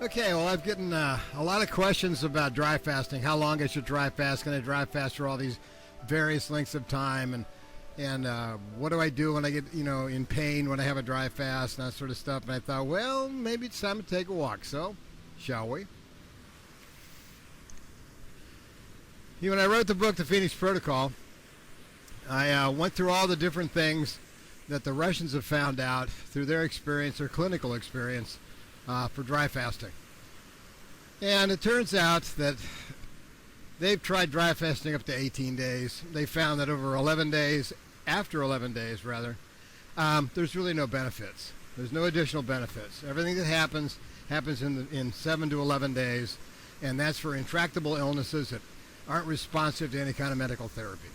Okay, well, I've gotten a lot of questions about dry fasting. How long I should dry fast? Can I dry fast for all these various lengths of time? And what do I do when I get, in pain when I have a dry fast and that sort of stuff? And I thought, well, maybe it's time to take a walk. So, shall we? When I wrote the book, The Phoenix Protocol, I went through all the different things that the Russians have found out through their experience, their clinical experience, for dry fasting. And it turns out that they've tried dry fasting up to 18 days. They found that over 11 days, after 11 days rather, there's really no benefits. There's no additional benefits. Everything that happens in 7 to 11 days, and that's for intractable illnesses that aren't responsive to any kind of medical therapy.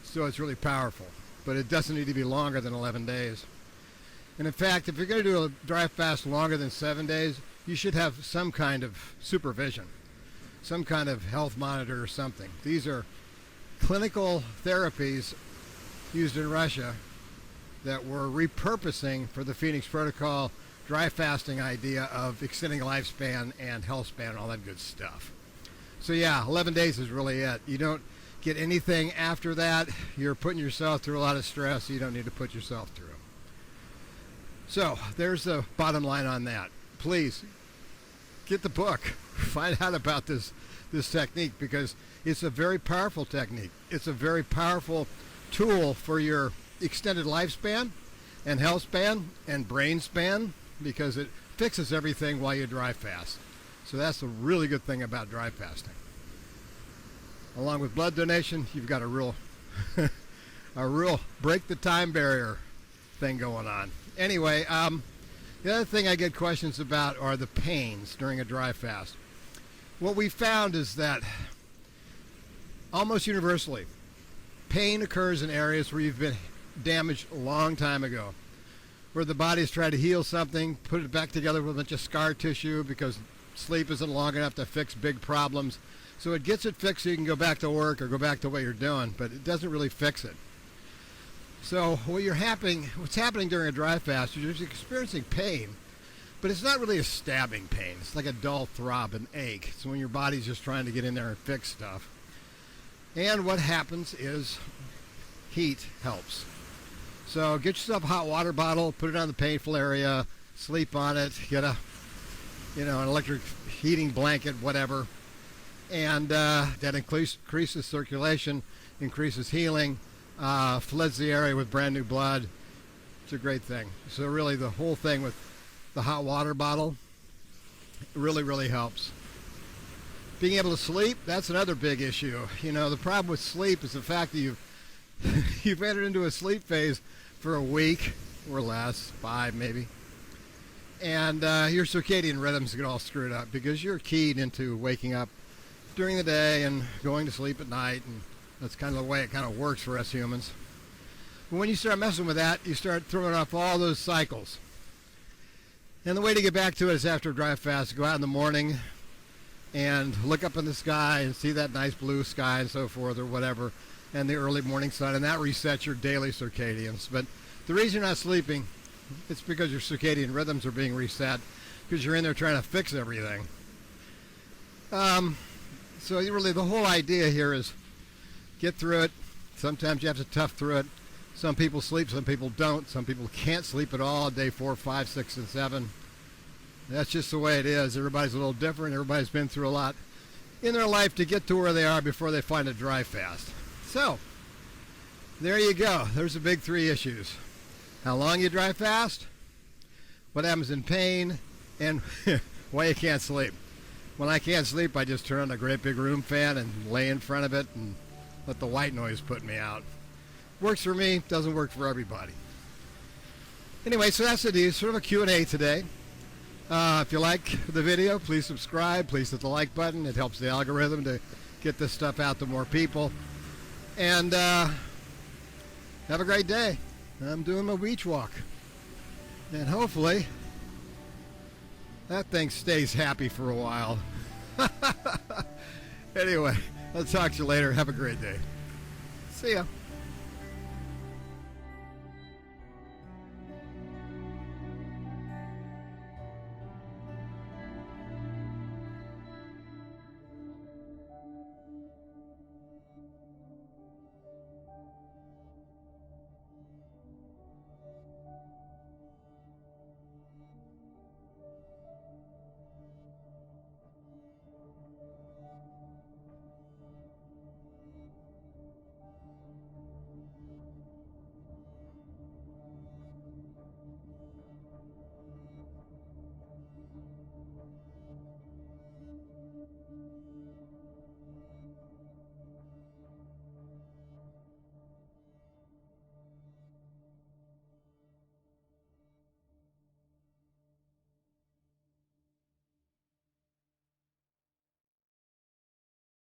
So it's really powerful, but it doesn't need to be longer than 11 days. And in fact, if you're going to do a dry fast longer than 7 days, you should have some kind of supervision, some kind of health monitor or something. These are clinical therapies used in Russia that we're repurposing for the Phoenix Protocol dry fasting idea of extending lifespan and health span and all that good stuff. So yeah, 11 days is really it. You don't get anything after that. You're putting yourself through a lot of stress you don't need to put yourself through. So there's the bottom line on that. Please get the book. Find out about this technique, because it's a very powerful technique. It's a very powerful tool for your extended lifespan and health span and brain span, because it fixes everything while you dry fast. So that's a really good thing about dry fasting. Along with blood donation, you've got a real break the time barrier thing going on. Anyway, the other thing I get questions about are the pains during a dry fast. What we found is that almost universally, pain occurs in areas where you've been damaged a long time ago, where the body's tried to heal something, put it back together with a bunch of scar tissue because sleep isn't long enough to fix big problems. So it gets it fixed so you can go back to work or go back to what you're doing, but it doesn't really fix it. So what's happening during a dry fast is you're experiencing pain, but it's not really a stabbing pain. It's like a dull throb, an ache. It's when your body's just trying to get in there and fix stuff. And what happens is heat helps. So get yourself a hot water bottle, put it on the painful area, sleep on it, get an electric heating blanket, whatever. And that increases circulation, increases healing, floods the area with brand new blood. It's a great thing. So really the whole thing with the hot water bottle really, really helps. Being able to sleep, that's another big issue. The problem with sleep is the fact that you've entered into a sleep phase for a week or less, 5 maybe. And your circadian rhythms get all screwed up because you're keyed into waking up during the day and going to sleep at night, and that's kind of the way it kind of works for us humans. But when you start messing with that, you start throwing off all those cycles. And the way to get back to it is after a dry fast, go out in the morning and look up in the sky and see that nice blue sky and so forth or whatever, and the early morning sun, and that resets your daily circadians. But the reason you're not sleeping, it's because your circadian rhythms are being reset, because you're in there trying to fix everything. So really the whole idea here is get through it. Sometimes you have to tough through it. Some people sleep, some people don't. Some people can't sleep at all day 4, 5, 6, and 7. That's just the way it is. Everybody's a little different. Everybody's been through a lot in their life to get to where they are before they find a dry fast. So there you go. There's the big 3 issues. How long you dry fast, what happens in pain, and why you can't sleep. When I can't sleep, I just turn on a great big room fan and lay in front of it and let the white noise put me out. Works for me, doesn't work for everybody. Anyway, so that's it. Sort of a Q&A today. If you like the video, please subscribe. Please hit the like button. It helps the algorithm to get this stuff out to more people. And have a great day. I'm doing my beach walk. And hopefully that thing stays happy for a while. Anyway, I'll talk to you later. Have a great day. See ya.